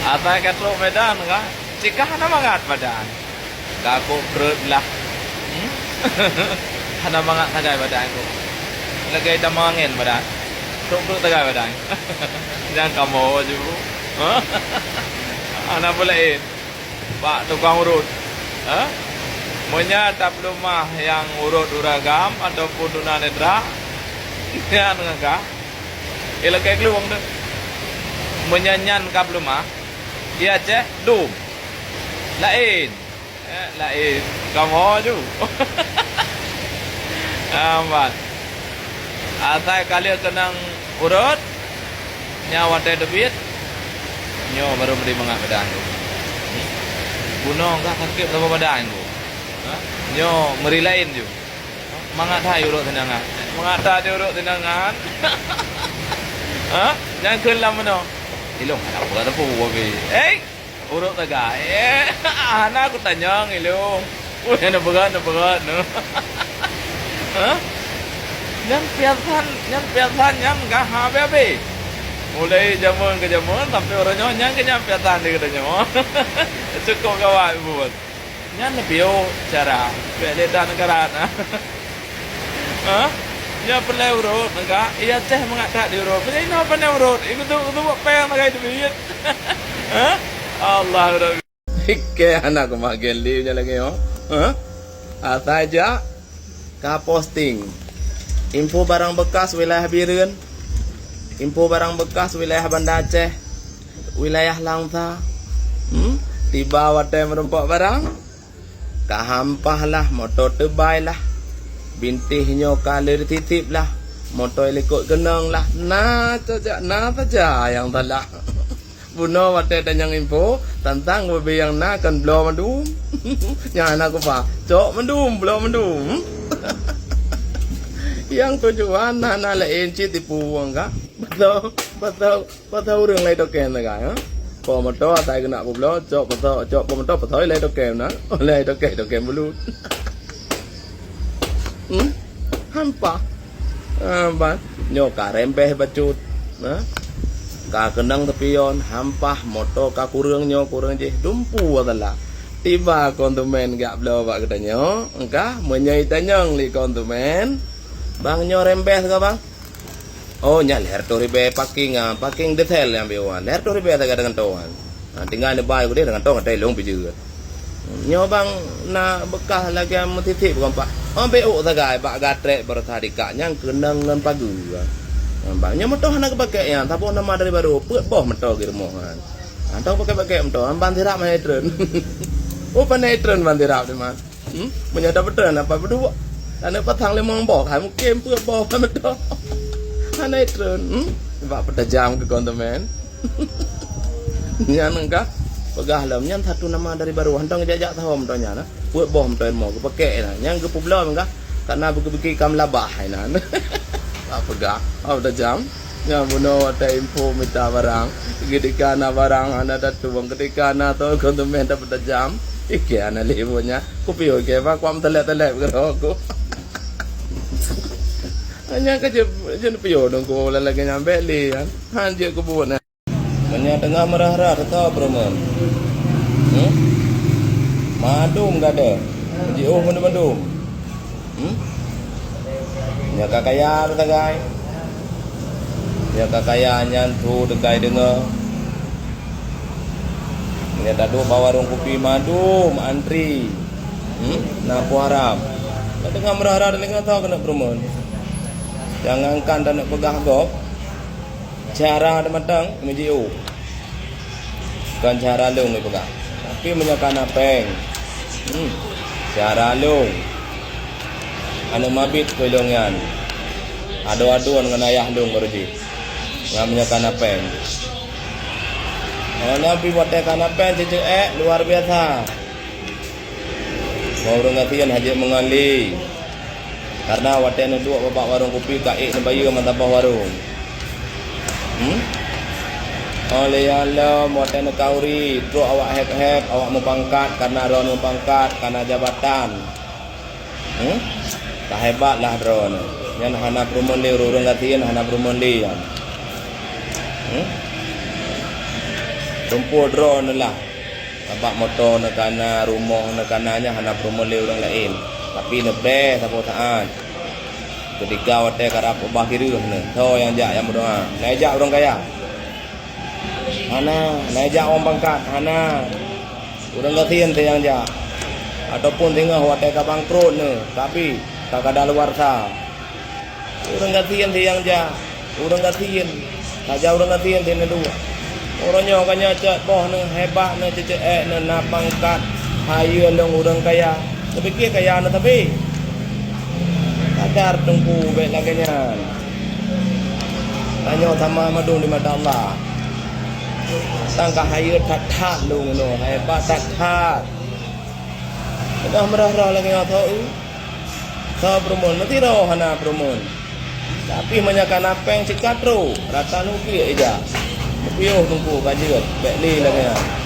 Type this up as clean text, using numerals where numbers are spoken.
Atai katro Medan ka. Cikah na mangat badan. Kako perut lah. Hana mangat tagay badan ko. Lagay damangin badan. Perut tagay badan. Jangan kamu aja bu. Anak belain. Pak tukang urut. Monya taplumah yang urut uragam ataupun tunanetra. Yan nga. Ilagay kluwang doon. Menyanyan kaplumah. Dia cek dum. Lain. Lain. Kamu aja. Amat. Asal kalian kenang urut. Nyawa teh debit. Nyo baru beri mengak badan tu. Gunung kah kakip sama badan tu. Nyo meri lain tu. Mangat hai urut tenangan. Mangat tak urut tenangan. Jangan kelam mana. Ilong ada apa kata pun wabi. Urut tagay. Anak aku tanya ilong. Nak berat. Yang piasan yang gak habis. Mulai jamuan ke jamuan sampai orangnya yang kenyampiatan dia katanya. Cukup kawan buat. Yang lebih cara belitan negara. Ya perlu urut negara. Ia ceh mengatakan di urut. Jadi apa ni urut? Ikut tu buat payah nak itu duit. Allah Rabbi. Hikke anak kemagian liunya lagi yo. Aja ka posting info barang bekas wilayah Biren, info barang bekas wilayah Banda Aceh, wilayah Langsa. Tiba wadah merempak barang, kahampah lah, motor tebai lah, bintihnya kalir titip lah, motor likut kenang lah. Nah saja yang telah bunuh wadah dan yang info tentang mobil yang nak kan belum mendum. Yang anak aku pak, cok mendum belum mendum. Yang tujuan nana lain citi puang ka. Betul orang lain token ka. Pemotor tak kena pulau, cok pemotor betul lain token na. Lain token belut. Hampa. Ban nyoka rempeh bacut. Ka kenang tepion hampah motor ka kurang je dumpu adalah. Tiba konsumen gak belo pak katanya, engkah menyai tanyang li konsumen, bang nyo rembes ka bang? Oh nya leher tu ribe parking detail yang biwan, leher tu ribe tak dengan tuan. Tinggal ni bayar dia dengan tuan ada long biju. Nyo bang na bekas lagi mentitip bukan pak? Oh BO sagai pak gatrek bertadika yang kenang dengan pagu. Bang nyo motor nak pakai yang, tapi nama dari baru put boh motor ke rumahan. Tahu pakai motor, amban tirak mai tren. Oh pandai tren bandirap di mana? Punya dapat tren apa berdua? Karena patang lemong bok, hai mungkin pun bok kan betul. Pandai tren, sebab petajam ke konsumen. Nyan enggak, pegah lam nyan satu nama dari baru hantang jajak tahu motornya na. Buat bok motor mau ke pakai na. Yang ke publa enggak, karena begitu kam labah na. Apa pegah, apa petajam? Yang bunuh ada info minta barang, ketika na barang anda datang, ketika na tahu konsumen dapat petajam. Iki ana lewonya, kopi oke pak, kuam telek beroko. Hanya kerja jen pio dong ko lagi nyampe li kan, hanya kebun. Menya tengah merah-merah tetap berman. Madum gak ada, jauh madum. Nya kakaya tegai, nya kakaya nyantu tegai dengar. Lihat ada warung kopi madum antri, napu haram. Dengan merah-merah dengan tahu kena berumur. Jangankan dan nak pegah gop, cara ada matang mejiu. Bukan cara lung ni pegah, tapi menyakan apeng. Cara lung, anu mabit kolongan. Adu-aduan dengan ayah lung berji. Yang menyakan apeng. Nabi buat kanapen cecek luar biasa. Mau ngatian haji mengali. Karena watena dua bapak warung kopi kaik bayu mantabah warung. Oleh Allah watena kauri, tu awak hep awak mau pangkat karena ron mau pangkat karena jabatan. Tak hebatlah ron. Yang hana perumun li urung ngatian hana perumun li. Tumpu drone lah. Abak motor nekana rumah nekananya hana promole orang lain. Tapi nebeh siapa taat. Ketika wate karap ubah kiri ne. So yang jak yang berdoa. Naijak orang kaya. Hana, naijak orang pangkat. Hana. Orang gatian te yang jak. Ataupun tengah wate ka bangkrut ne. Tapi tak ada luar sah. Orang gatian te yang jak. Orang gatian. Saja orang gatian te ne dua. Orangnya kanya cak boh ne hebat ne cecek ne na pangkat hayu long orang kaya. Tapi ke kaya ne tapi kadar tungku baik laganya. Tanya sama madu di mata Allah. Sangka hayu tat long no hebat tat. Dah merah-merah lagi tahu. Sa promun mati roh hana promun. Tapi menyakan apa yang cikatro rata nuki aja. Piuh tunggu kajian, baik li lagi.